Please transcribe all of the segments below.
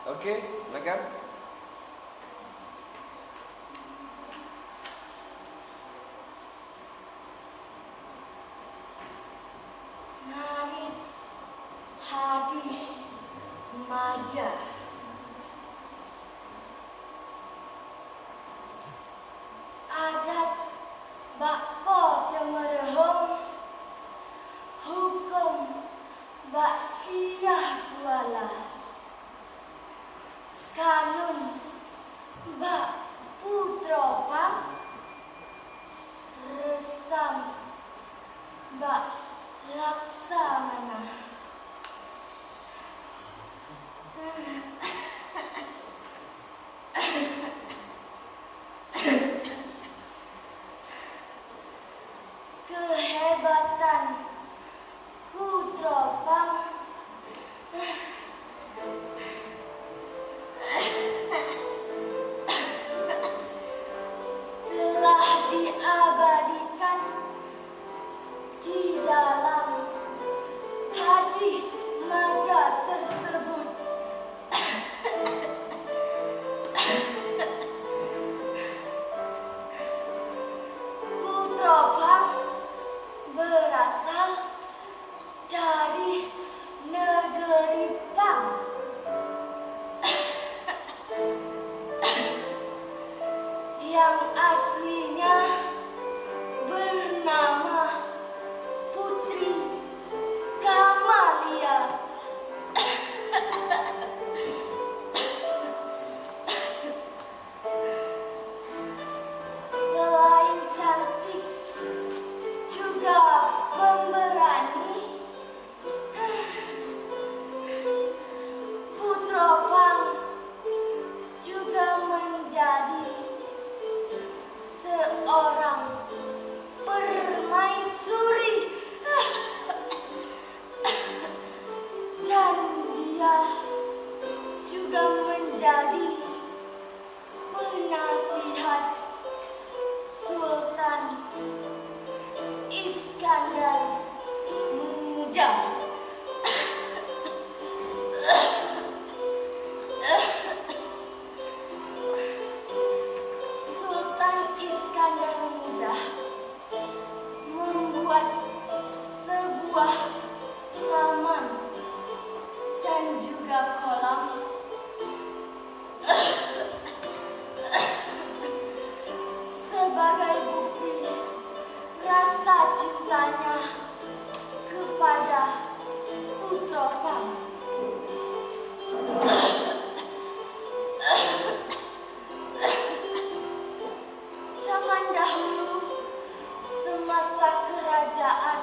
Oke, silakan. Narit Hadi Maja. Adat bakpo temerehong, hukum bak siah kuala. Kanun bak putra pang, resam bak laksamana. Kehebatan putra pang telah diabadikan di dalam hati maja tersebut. Putra Pang berasal dari negeri Pang. Yang aslinya bernama Putri Kamalia. Selain cantik, juga pemberani, Putra Pang juga menjadi seorang permaisuri. Dan dia juga menjadi penasihat Sultan Iskandar Muda. Sultan Iskandar Muda membuat sebuah taman dan juga kolam sebagai bukti rasa cintanya kepada Putra Pang. Zaman dahulu, semasa kerajaan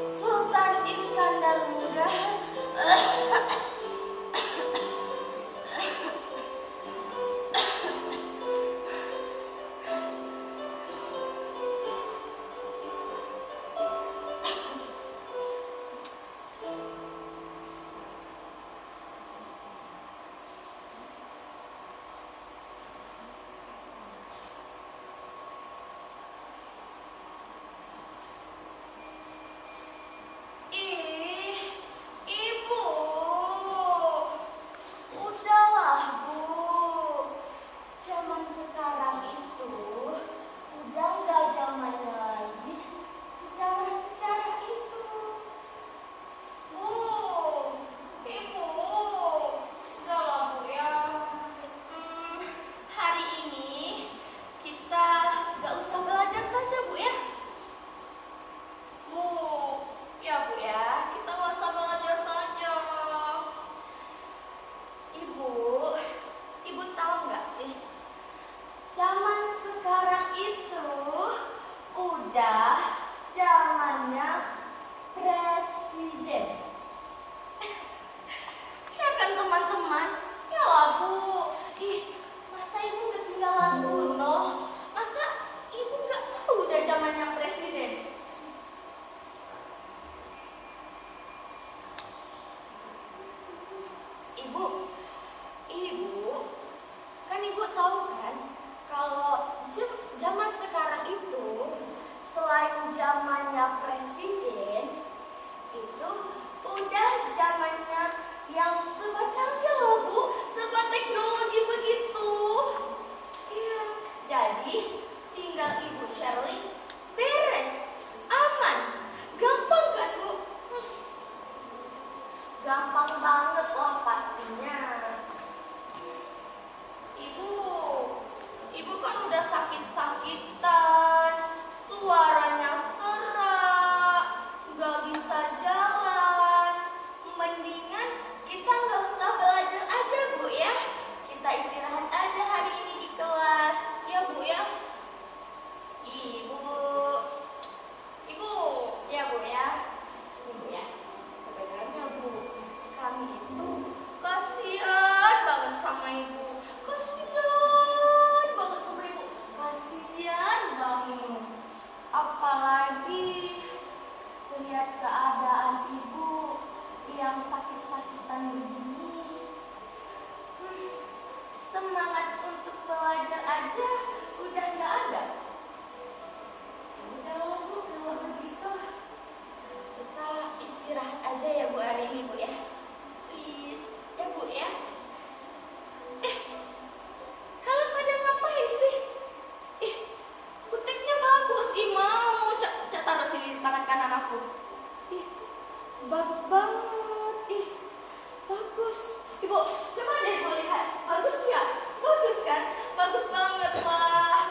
Sultan Iskandar Muda, lagi, tinggal Ibu Shirley beres, aman, gampang kan Bu? Gampang banget lah pastinya. Ibu kan udah sakit-sakitan, suaranya serak, gak bisa jalan. Mendingan kita nggak usah belajar aja Bu ya. Kita istirahat aja hari ini di kelas, ya Bu ya. Ibu, ya Bu ya. Ibu ya, sebenarnya Bu, kami itu kasihan banget sama Ibu. Kasihan banget sama Ibu. Kasihan banget. Apalagi lihat keadaan Ibu yang sakit-sakitan begini. Semangat untuk belajar aja udah gak ada. Udahlah Bu, kalau begitu kita istirahat aja ya Bu hari ini Bu ya. Please, ya Bu ya. Kalian pada ngapain sih? Kuteknya bagus. Mau Cak taruh sini di tangan kanan aku. Bagus banget. Bagus. Ibu, coba deh Ibu lihat. Bagus nggak? Bagus kan? Bagus banget lah.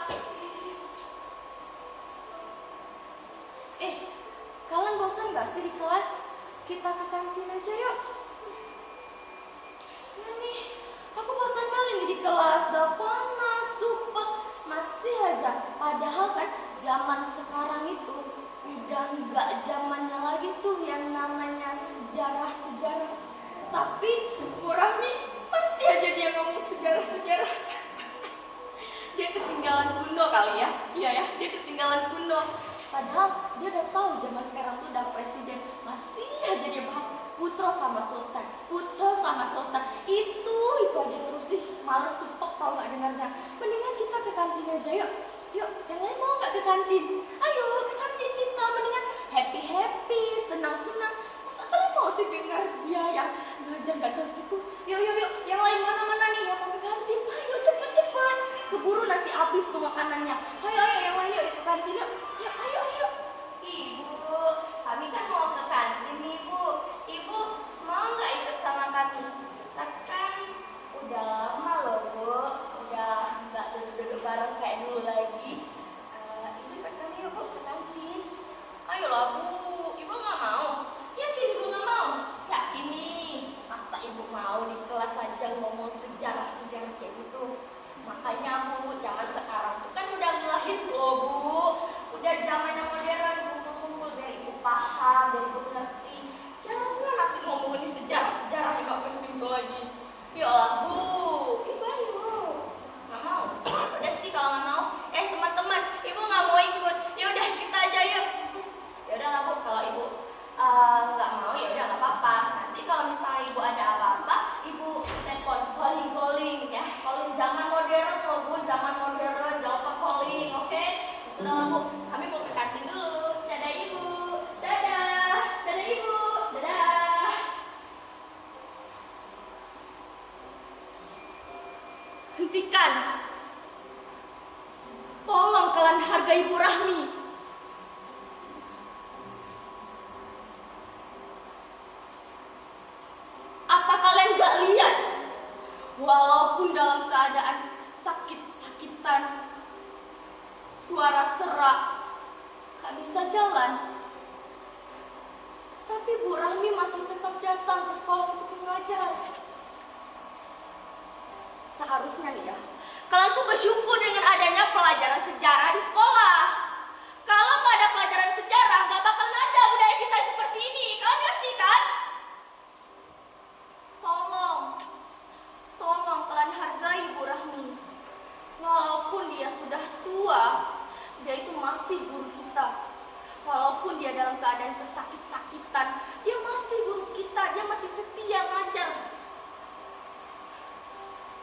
Kalian bosan nggak sih di kelas? Kita ke kantin aja yuk. Ya nih, aku bosan kali nih di kelas. Udah panas, supek, masih aja. Padahal kan zaman sekarang itu udah nggak zamannya lagi tuh yang namanya sejarah-sejarah. Tapi Bu Rahmi masih aja dia ngomong sejarah-sejarah. Dia ketinggalan kuno kali ya. Iya ya, dia ketinggalan kuno. Padahal dia udah tahu zaman sekarang tuh udah presiden. Masih aja dia bahas Putro sama Sultan. Putro sama Sultan. Itu aja terus sih. Males supek tau gak dengarnya. Mendingan kita ke kantin aja yuk. Yuk, yang lain mau gak ke kantin? Ayo ke kantin kita. Mendingan happy-happy, senang-senang. Masa kalian mau sih dengar dia yang belajar gak jelas gitu? Yuk, yang lain mana-mana nih yang mau ke kantin? Ayo cepet-cepet. Keburu nanti habis tuh makanannya. Ayo yang lain yuk ke kantin yuk. Yuk, ayo. Ibu, kami kan mau ke kantin nih Bu. Ibu mau gak ikut sama kami? Kita kan udah lama loh Bu. Udah gak duduk-duduk bareng kayak dulu lagi. Ibu ikut kami yuk Bu ke kantin. Ayolah Bu, Ibu gak mau? Yakin Ibu gak mau? Yakin nih. Masa Ibu mau di kelas aja ngomong sejarah-sejarah kayak gitu? Makanya Bu, zaman sekarang tuh kan udah ngehits loh Bu. Udah zaman yang modern, kumpul-kumpul biar Ibu paham, biar Ibu ngerti. Jangan masih ngomongin sejarah-sejarah yang gak penting tuh lagi. Yolah Bu, Ibu ayo. Gak mau? Udah sih kalau gak mau. Teman-teman, Ibu gak mau ikut. Yaudah kita aja yuk. Yaudah lah Bu, kalau Ibu gak mau yaudah gak apa-apa. Nanti kalau misalnya Ibu ada apa-apa, Ibu telepon, calling ya. Calling zaman modern loh Bu, zaman modern, jangan lupa calling, oke? Sudah lah Bu, kami mau ke kantin dulu. Dadah Ibu, dadah Ibu, dadah. Hentikan. Tolong kalian hargai Bu Rahmi. Apa kalian gak lihat? Walaupun dalam keadaan sakit-sakitan, suara serak, gak bisa jalan, tapi Bu Rahmi masih tetap datang ke sekolah untuk mengajar. Seharusnya nih ya, kalian tuh bersyukur dengan adanya pelajaran sejarah di sekolah. Kalau nggak ada pelajaran sejarah, nggak bakal ada budaya kita seperti ini. Kalian ngerti kan? Tolong kalian hargai Bu Rahmi. Walaupun dia sudah tua, dia itu masih guru kita. Walaupun dia dalam keadaan kesakit-sakitan, dia masih guru kita, dia masih setia ngajar.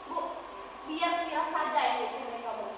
Bu, biar dia sadar ya mereka Bu.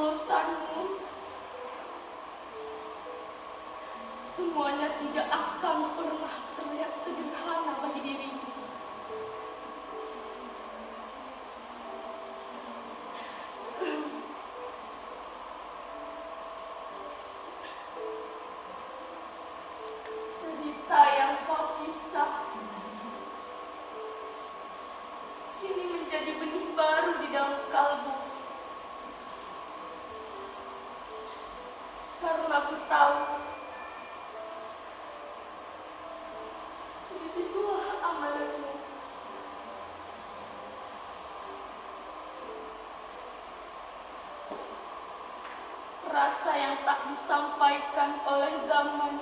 ketulusanmu, semuanya tidak akan pernah terlihat sederhana bagi dirimu. Cerita yang kau kisah kini menjadi benih baru di dalam kalbu. Karena aku tahu disitulah amanatmu. Rasa yang tak disampaikan oleh zaman,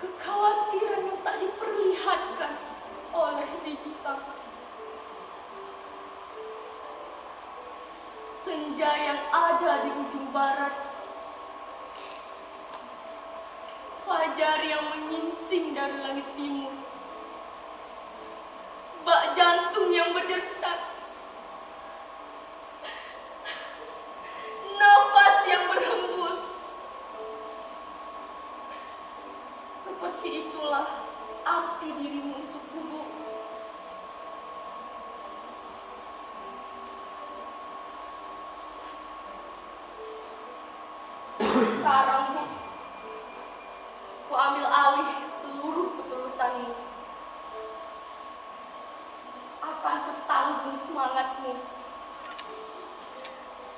kekhawatiran yang tak diperlihatkan oleh digital, senja yang ada di ujung barat, fajar yang menyingsing dari langit timur, bak jantung yang berdetak, nafas yang berhembus. Seperti itulah arti dirimu untuk tubuh. Sekarang, Bu, ku ambil alih seluruh ketulusanmu. Akan kutanggung semangatmu.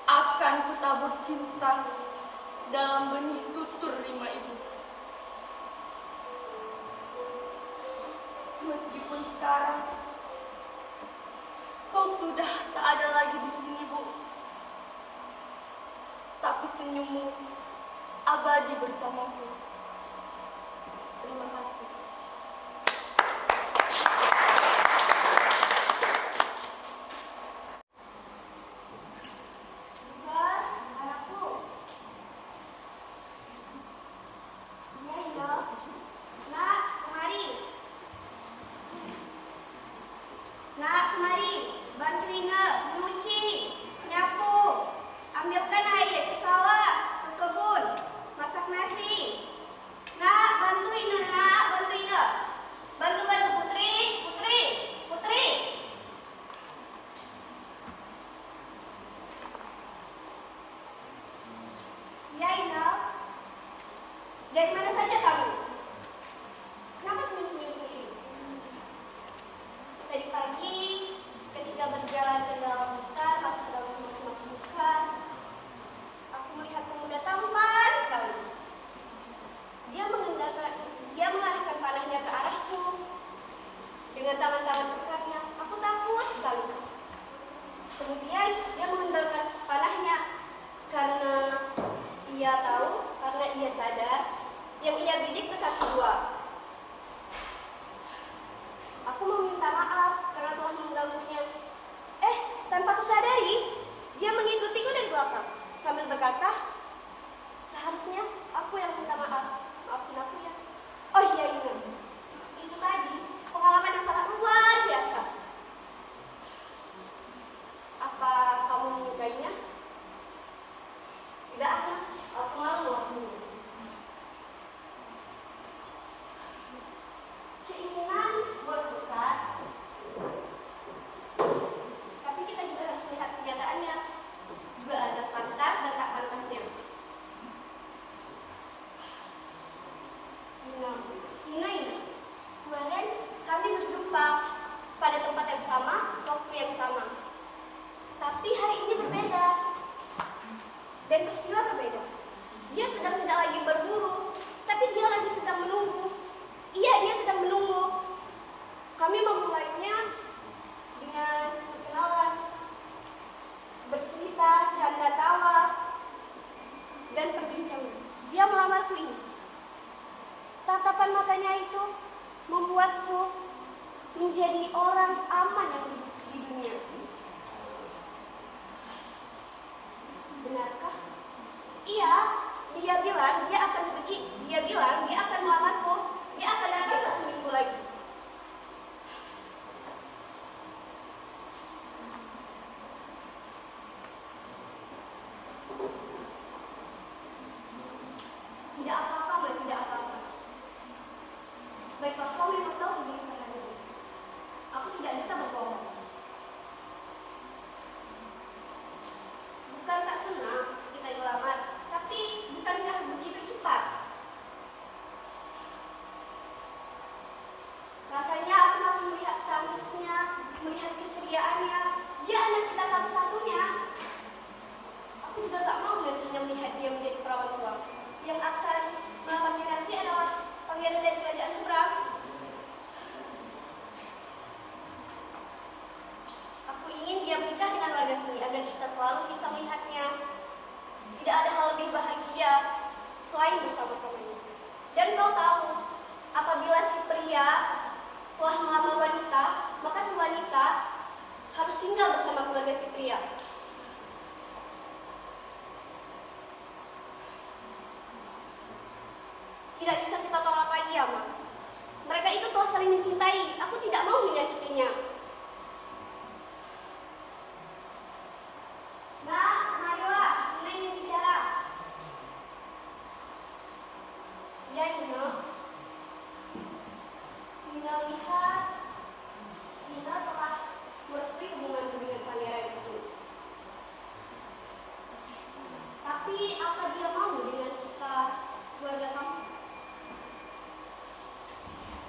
Akan kutabur cinta dalam benih tutur rima ibu. Meskipun sekarang kau sudah tak ada lagi di sini, Bu, tapi senyummu abadi bersamaku. Terima kasih. Bos, anakku. Iya, iya. Nak, kemari. Nak, kemari. Bantuin nyuci, nyapu, ambilkan air ke sawah, ke kebun, masak nasi. Nak, bantuin nak, bantuin. Bantu Putri, Putri, Putri. Ya, Ina. Dari mana saja kamu? Kenapa senyum-senyum sendiri? Tadi pagi, ketika berjalan ke dalam hutan, masuk dalam semak-semak hutan, aku melihat pemuda tampan sekali. Dia mengarahkan panahnya ke arahku. Dengan tangan-tangan pekatnya, aku takut sekali. Kemudian dia mengendalikan panahnya karena ia sadar yang ia bidik berkaki dua. Aku meminta maaf karena telah mengganggunya. Tanpa kusadari, dia mengikutiku dari belakang sambil berkata, seharusnya aku yang minta maaf. Maafin aku ya. Oh iya, ingat. Itu tadi pengalaman yang sangat luar biasa. Apa kamu menyukainya? Tidak, aku malu loh. Keinginan boleh besar, tapi kita juga harus melihat kenyataannya, juga azas pantas dan tak pantasnya. Ina, kemarin kami berjumpa pada tempat yang sama, waktu yang sama. Tapi hari ini berbeda. Dan peristiwa berbeda. Dia sedang tidak lagi berburu, tapi dia lagi sedang menunggu. Iya, dia sedang menunggu. Kami memulainya dengan perkenalan, bercerita, canda tawa, dan perbincangan. Dia melamarku ini. Tatapan matanya itu membuatku menjadi orang aman yang di dunia. Benarkah? Iya, dia bilang dia akan pergi. Dia bilang dia akan melamarku. Dia akan datang 1 minggu lagi. aku juga gak mau nantinya melihat dia menjadi perawan tua. Yang akan melawannya nanti adalah pangeran dari kerajaan seberang. Aku ingin dia menikah dengan warga sini agar kita selalu bisa melihatnya. Tidak ada hal lebih bahagia selain bersama-samanya. Dan kau tahu, apabila si pria telah melamar wanita, maka si wanita harus tinggal bersama keluarga si pria. Tidak bisa kita tolak lagi ya, Ma. Mereka itu telah saling mencintai. Aku tidak mau menyakitinya. Nah, marilah, Nina ingin bicara. Ya, Nina. Nina lihat, Nina telah merestui hubunganku dengan pangeran itu. Tapi apa dia mau dengan kita, keluarga kamu?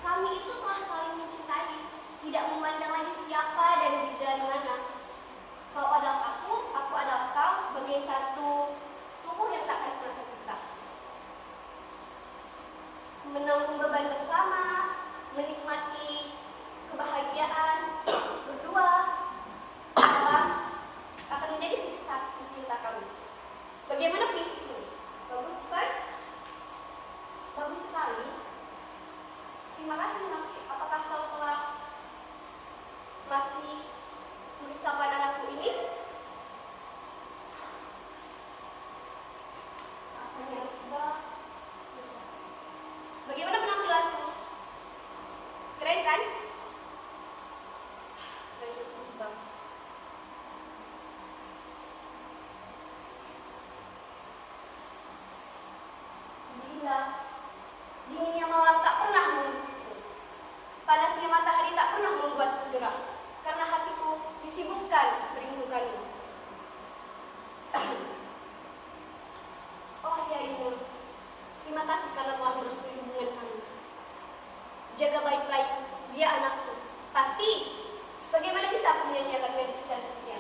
Kami itu telah saling mencintai, tidak memandang lagi siapa dan dari mana. Kau adalah aku adalah kau, sebagai satu tubuh yang tak akan pernah terpisah. Menanggung beban bersama, menikmati kebahagiaan berdua, akan menjadi saksi cinta kami. Bagaimana prinsipnya? Bagus kan? Bagus sekali. Terima kasih, Naki. Apakah kau telah masih berusaha pada anakku ini? Bagaimana penampilanku? Keren kan? Dinginnya malam tak pernah mengusikku. Panasnya matahari tak pernah membuatku gerah, karena hatiku disibukkan merindukanmu. Oh ya Ibu, terima kasih karena telah merestui hubungan kami. Jaga baik-baik, dia anakku. Pasti, bagaimana bisa aku menyanyiakan gadis dan dia?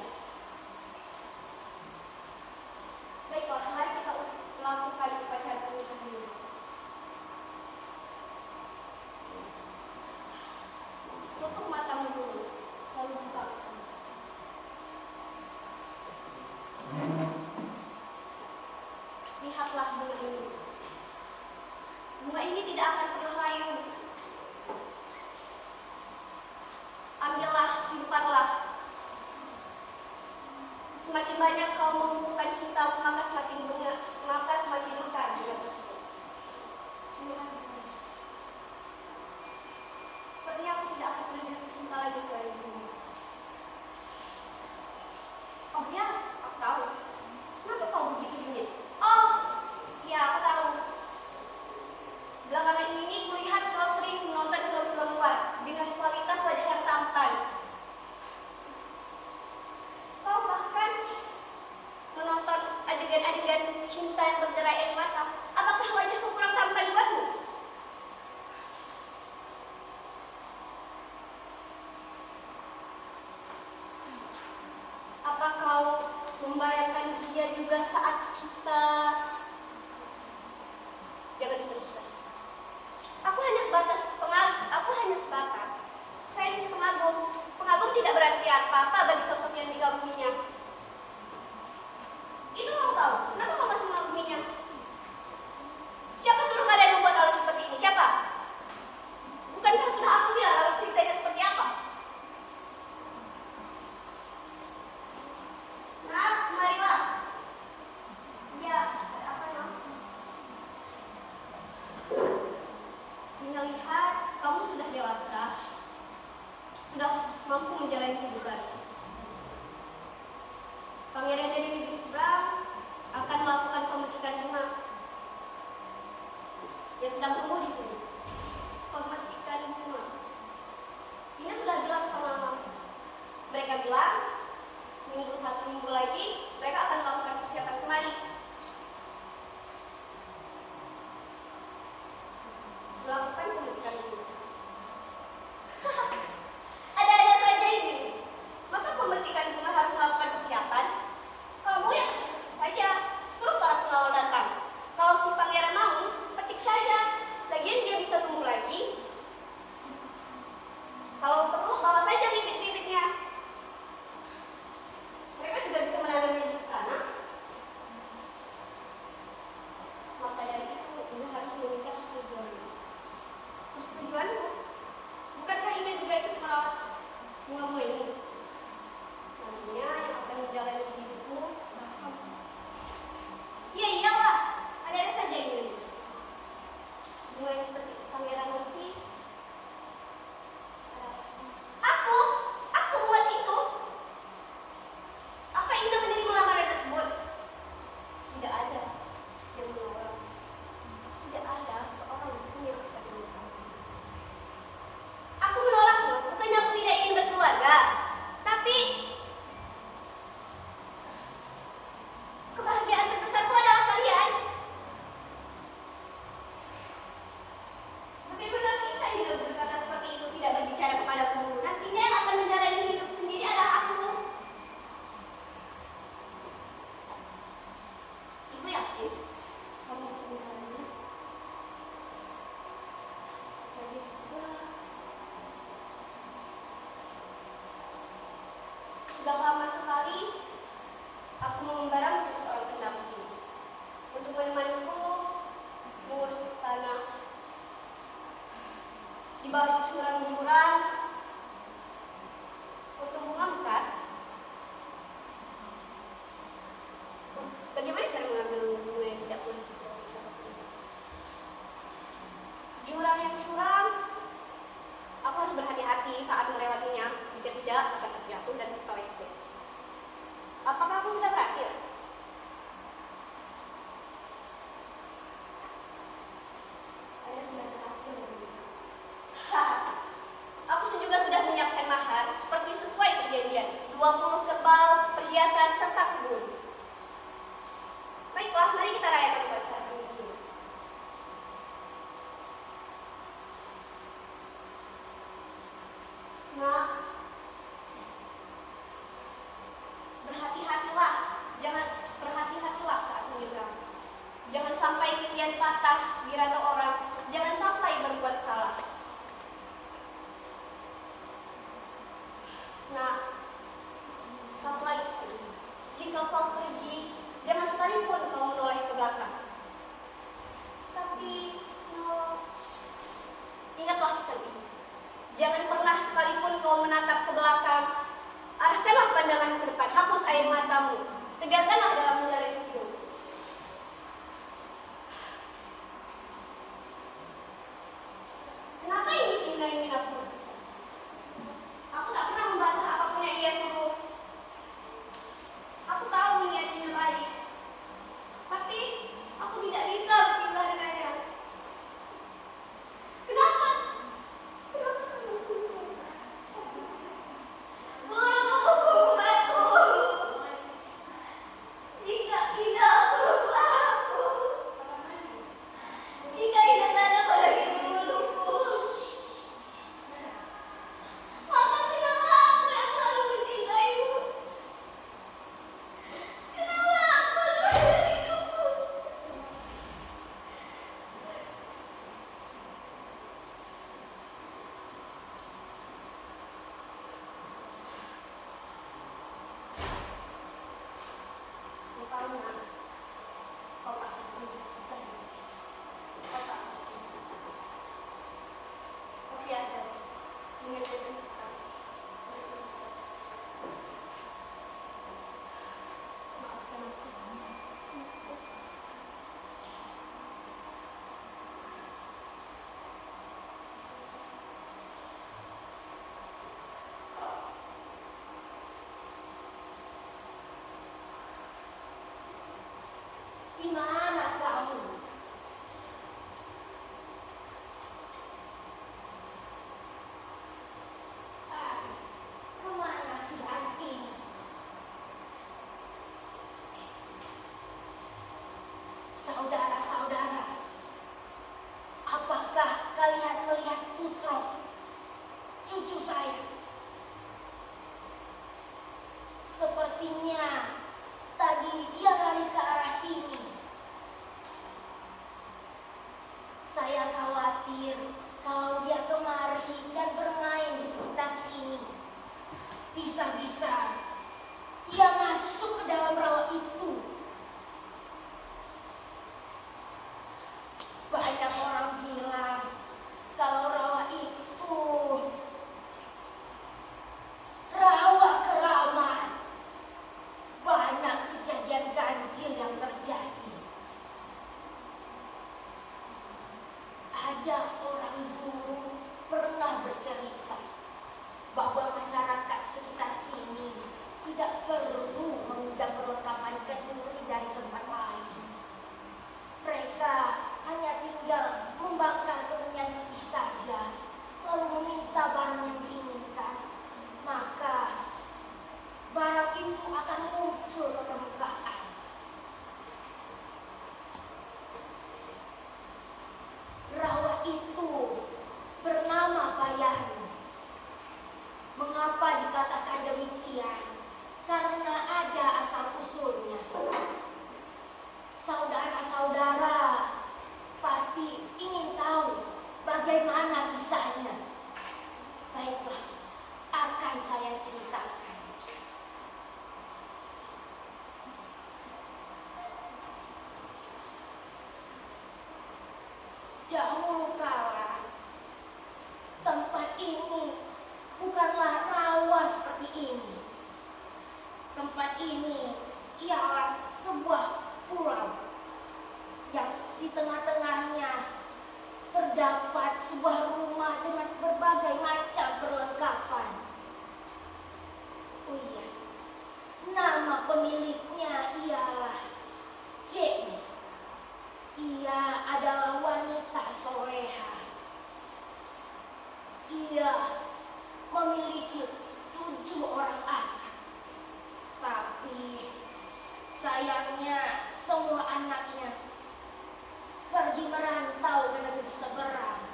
Baiklah, mari kita melakukan upacara pernikahan ini. Tutup matamu dulu, lalu buka. Lihatlah bunga ini. Bunga ini tidak akan pernah layu. Ambillah, simpanlah. Semakin banyak kau mengumpulkan cintamu, maka semakin bunga, maka semakin mekar bunga tersebut. Terima kasih sayang. Sepertinya aku tidak akan pernah jatuh cinta lagi selain bunga. Oh ya, aku tahu. Kenapa kau begitu dingin? Oh, iya aku tahu. Belakangan ini kulihat kau sering menonton film-film luar dengan kualitas wajah yang tampan. Kau bahkan menonton adegan-adegan cinta yang berderai air mata. Apakah wajahku kurang tampan buatmu? Apa kau membayangkan dia juga saat kita... Jangan diteruskan. Aku hanya sebatas fans pengagum. Pengagum tidak berarti apa-apa bagi sosok yang dikaguminya. Itu kau tahu. Kenapa kau masih mengaguminya? Siapa suruh kalian membuat alur seperti ini? Siapa? Bukankah sudah aku bilang alur ceritanya seperti apa? Nah, marilah. Ya, ada apa nak? Nina lihat kamu sudah dewasa, sudah mampu menjalani kehidupan. membara menjadi seorang pendamping untuk menemaniku mengurus istana. Di bawah jurang-jurang seperti bunga mekar. Bagaimana cara mengambil bunga yang tidak boleh disentuh siapapun? Jurang yang curam, aku harus berhati-hati saat melewatinya. Jika tidak, akan terjatuh dan terpeleset. Apakah aku sudah berhasil? Saya sudah berhasil. Aku juga sudah menyiapkan mahar seperti sesuai perjanjian. 20 kerbau, perhiasan, serta kebun. Baiklah, mari kita rayakan upacara ini. Nah, berhati-hatilah. Berhati-hatilah saat menyeberang. Jangan sampai titian patah diraba orang. Jangan sampai berbuat salah. Nah, satu lagi pesan. Jika kau pergi, jangan sekalipun kau menoleh ke belakang. Tapi, ingatlah pesan ini. Jangan pernah sekalipun kau menatap ke belakang. Arahkanlah pandanganmu ke depan. Hapus air matamu. Tegakkanlah dalam menjalani hidup. Kenapa ini aku berpesan? Aku tak pernah membantah apapun yang ia suruh. Aku tahu niatnya baik. Tapi aku tidak bisa berpisah dengannya. Kenapa? Suruh tubuhku membantu. Jika tidak, peluklah aku. Jika tidak tanya pada melukku. Maka kenapa aku yang selalu mencintaimu? Kenapa aku seperti hidupmu? Kau nak, kau tak perlu sedih. Kau tak pasti. Tapi ada mengerjakan kita untuk bisa. Maafkan aku. Di mana kamu? Kemana si anak ini? Saudara-saudara, apakah kalian melihat Putro, cucu saya? Sepertinya tadi dia lari ke arah sini. Saya khawatir kalau dia kemari dan bermain di sekitar sini. Bisa-bisa dia masuk ke dalam rawa itu. Banyak orang bilang kalau rawa itu rawa keramat. Dahulu kala, tempat ini bukanlah rawa seperti ini. Tempat ini ialah sebuah pulau yang di tengah-tengahnya terdapat sebuah rumah dengan berbagai macam perlengkapan. Oh iya, nama pemiliknya ialah Jenny. Ia adalah wanita soleha. Ia memiliki 7 orang anak. Tapi sayangnya semua anaknya pergi merantau ke negeri seberang.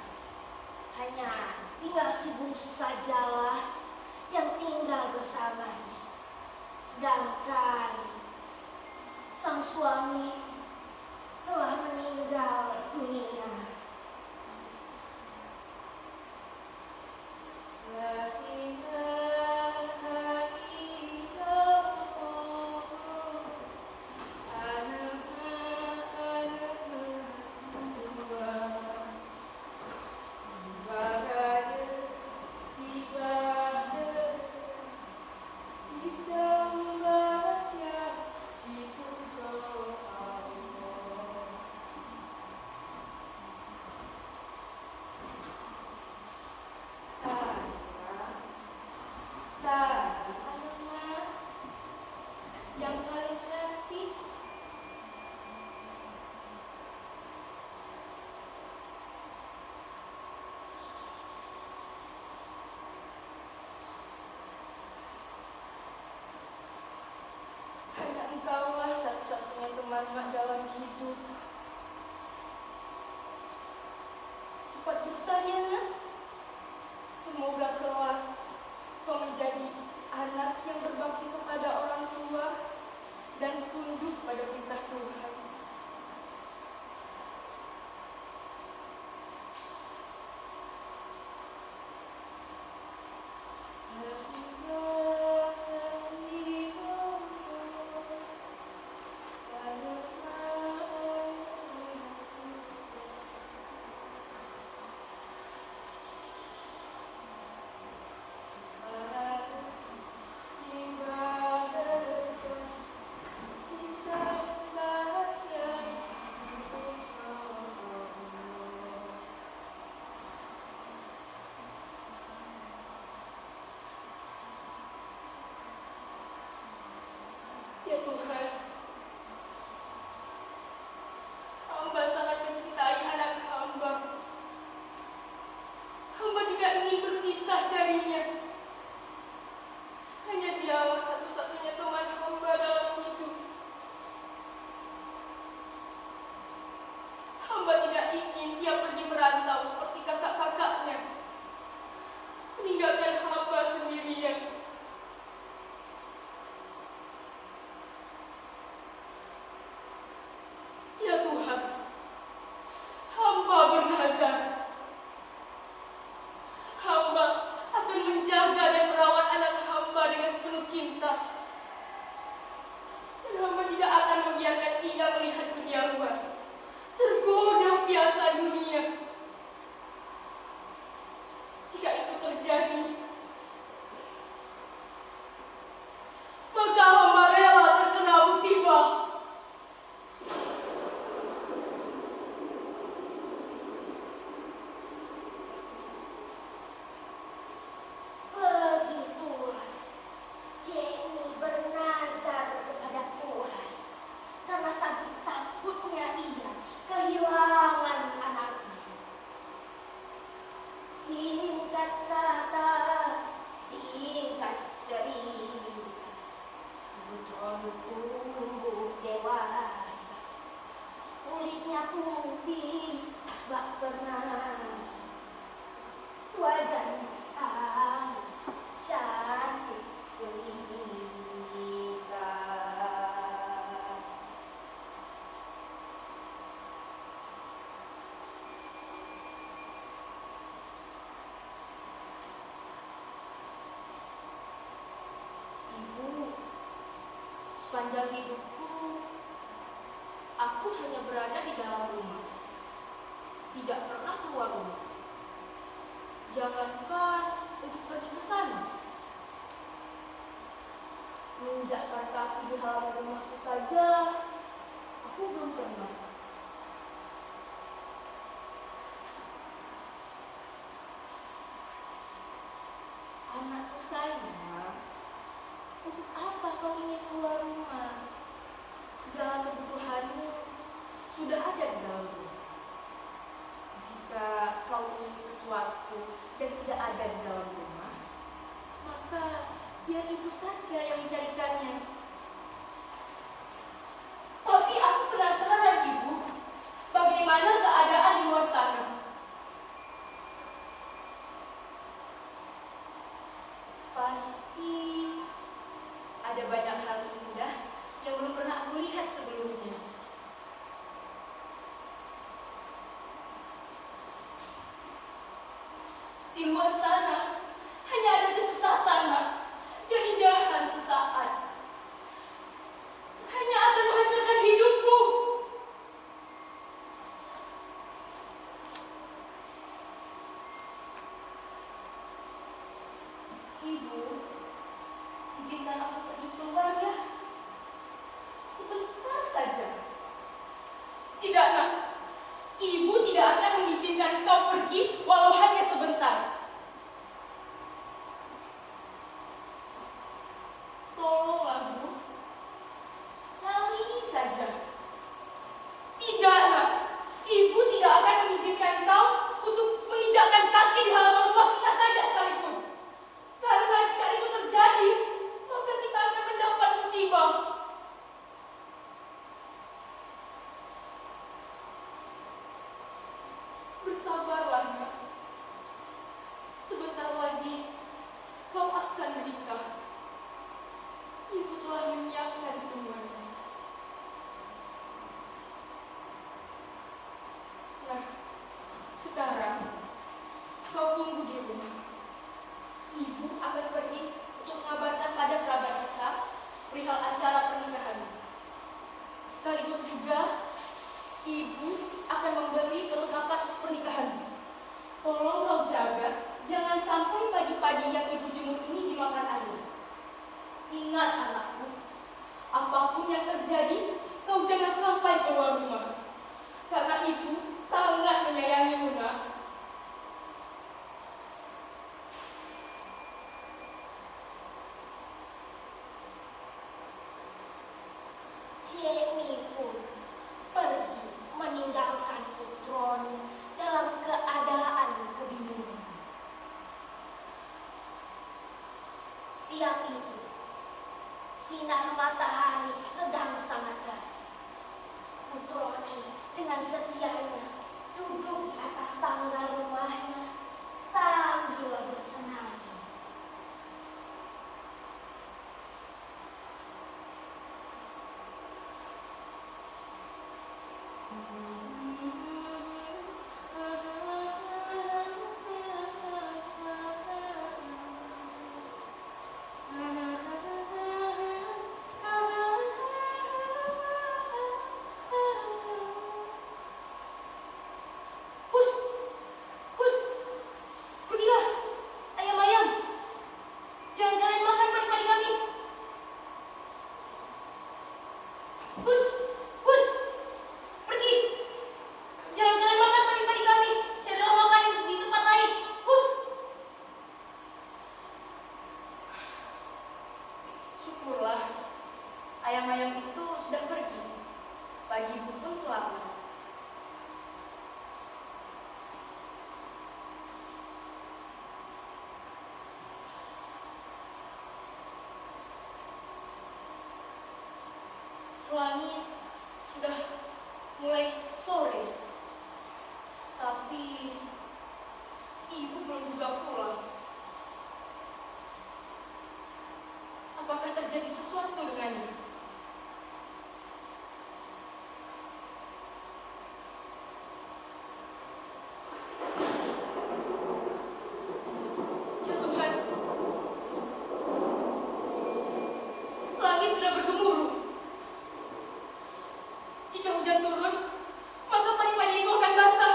Hanya tinggal si bungsu sajalah yang tinggal bersamanya. Sedangkan sang suami telah meninggal dunia. Engkaulah satu-satunya teman mak dalam hidup. Cepat besar ya nak. Semoga kelak kau menjadi anak yang berbakti kepada orang tua dan tunduk pada perintah Tuhan. Ya Tuhan, hamba sangat mencintai anak hamba. Hamba tidak ingin berpisah darinya. Hanya dialah satu-satunya teman hamba dalam hidup. Hamba tidak ingin ia pergi merantau seperti kakak-kakaknya, meninggalkan hamba sendirian. Ya Tuhan, hamba bernazar. Hamba akan menjaga dan merawat anak hamba dengan sepenuh cinta. Dan hamba tidak akan membiarkan ia melihat dunia luar, tergoda biasa dunia. Jika itu terjadi, maka hamba rela terkena musibah. Begitulah Jenny bernazar kepada Tuhan karena saking takutnya ia kehilangan anaknya. Singkat kata, singkat cerita, John tumbuh dewasa. Kulitnya putih, tak pernah wajahnya cantik jelita. Ibu, sepanjang hidupku, aku hanya berada di dalam rumah. tidak pernah keluar rumah. Jangankan untuk pergi ke sana. Menginjakkan kaki di halaman rumahku saja, aku belum pernah. Anakku sayang, untuk apa kau ingin keluar rumah? Segala kebutuhanmu sudah ada di dalam rumah. Jika kau ingin sesuatu dan tidak ada di dalam rumah, maka biar ibu saja yang mencarikannya. Tapi aku penasaran, Ibu, bagaimana keadaan di luar sana? Pasti ada banyak hal indah yang belum pernah aku lihat sebelumnya. Di luar sana hanya ada kesesatan, keindahan sesaat. Hanya akan menghancurkan hidupmu. Ibu, izinkan aku pergi keluar ya. Sebentar saja. Tidak, Nak. Ibu tidak akan mengizinkan kau pergi walau hanya sebentar. Tolonglah, Bu. Sekali saja. Tidak, Nak. Ibu tidak akan mengizinkan kau untuk menginjakkan kaki di halaman rumah kita saja sekalipun. Karena jika itu terjadi, maka kita akan mendapat musibah. Bersabarlah, Nak. Sebentar lagi kau akan menikah. Ibu telah menyiapkan semuanya. Nah, sekarang kau tunggu di rumah. Ibu akan pergi untuk mengabarkan pada kerabat kita perihal acara pernikahan. Sekaligus juga Ibu akan membeli perlengkapan pernikahan. Tolong kau jaga, jangan sampai padi-padi yang Ibu jemur ini dimakan air. Ingat, anakku, apapun yang terjadi, kau jangan sampai keluar rumah. Karena Ibu sangat menyayangimu, Nak. Cemi pun pergi meninggalkan Putroni dalam keadaan kebingungan. Siang itu, sinar matahari sedang sangat terik. Putroni dengan setianya duduk di atas tangga rumahnya sambil bersenang. Hus, hus, pergilah, ayam-ayam. Jangan kalian makan padi-padi kami. Hus, hus, pergi. Jangan kalian makan padi-padi kami. Carilah makan di tempat lain. Hus. Syukurlah, ayam-ayam itu sudah pergi. Pagi Ibu pun selamat. Langit sudah mulai sore, tapi Ibu belum juga pulang. Apakah terjadi sesuatu dengannya? Ya Tuhan, langit sudah bergemuruh. Jika hujan turun, maka padi-padi itu akan basah.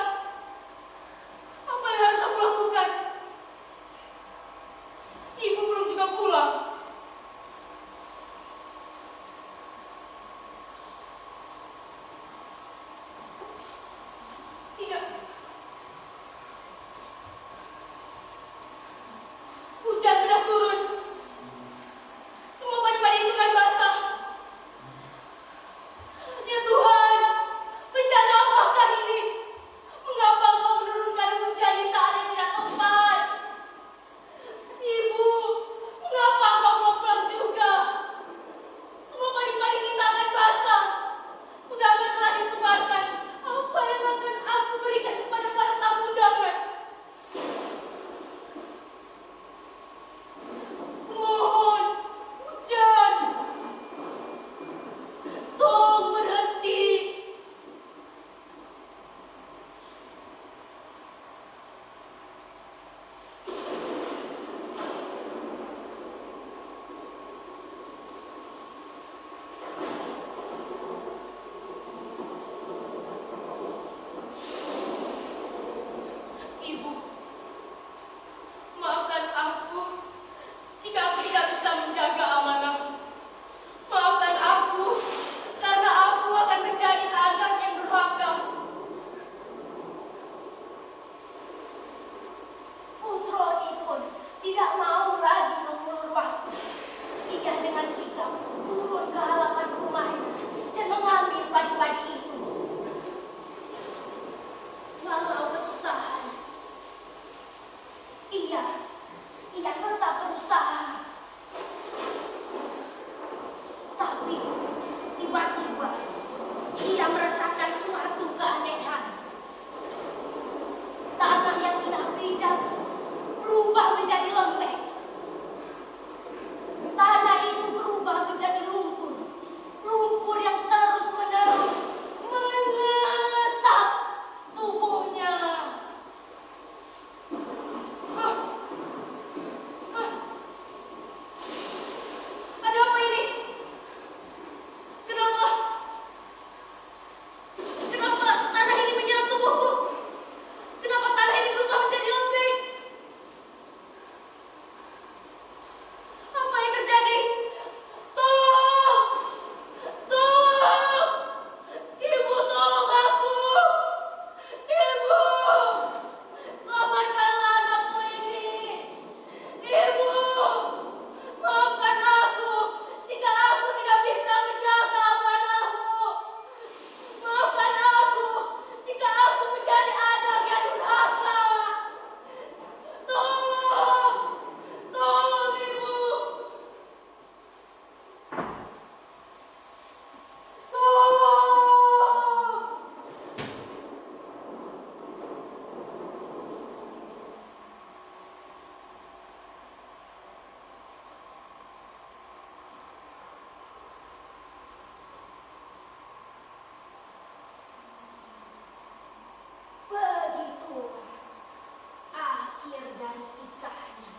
kisahnya.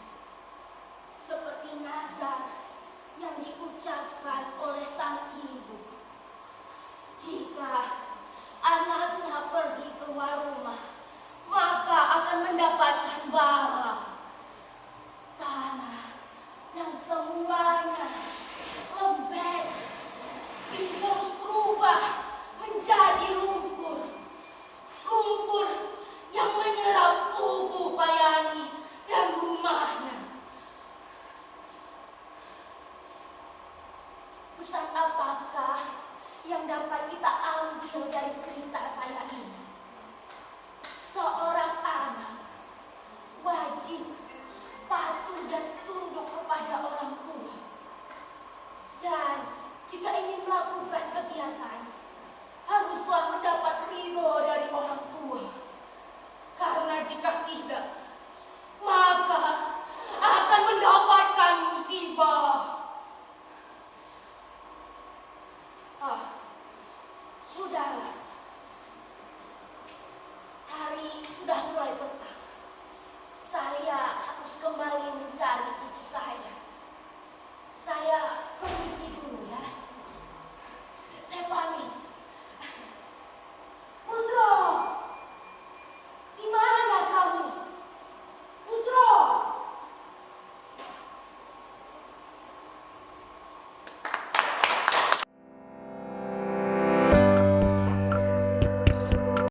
Seperti nazar yang diucapkan oleh sang ibu. Jika anaknya pergi keluar rumah, maka akan mendapatkan bala. Tanah yang semulanya lembek ini terus berubah menjadi lumpur. Lumpur yang menyerap tubuh Payani dan rumahnya. Pesan apakah yang dapat kita ambil dari cerita saya ini? Seorang anak wajib patuh dan tunduk kepada orang tua. Dan jika ingin melakukan kegiatan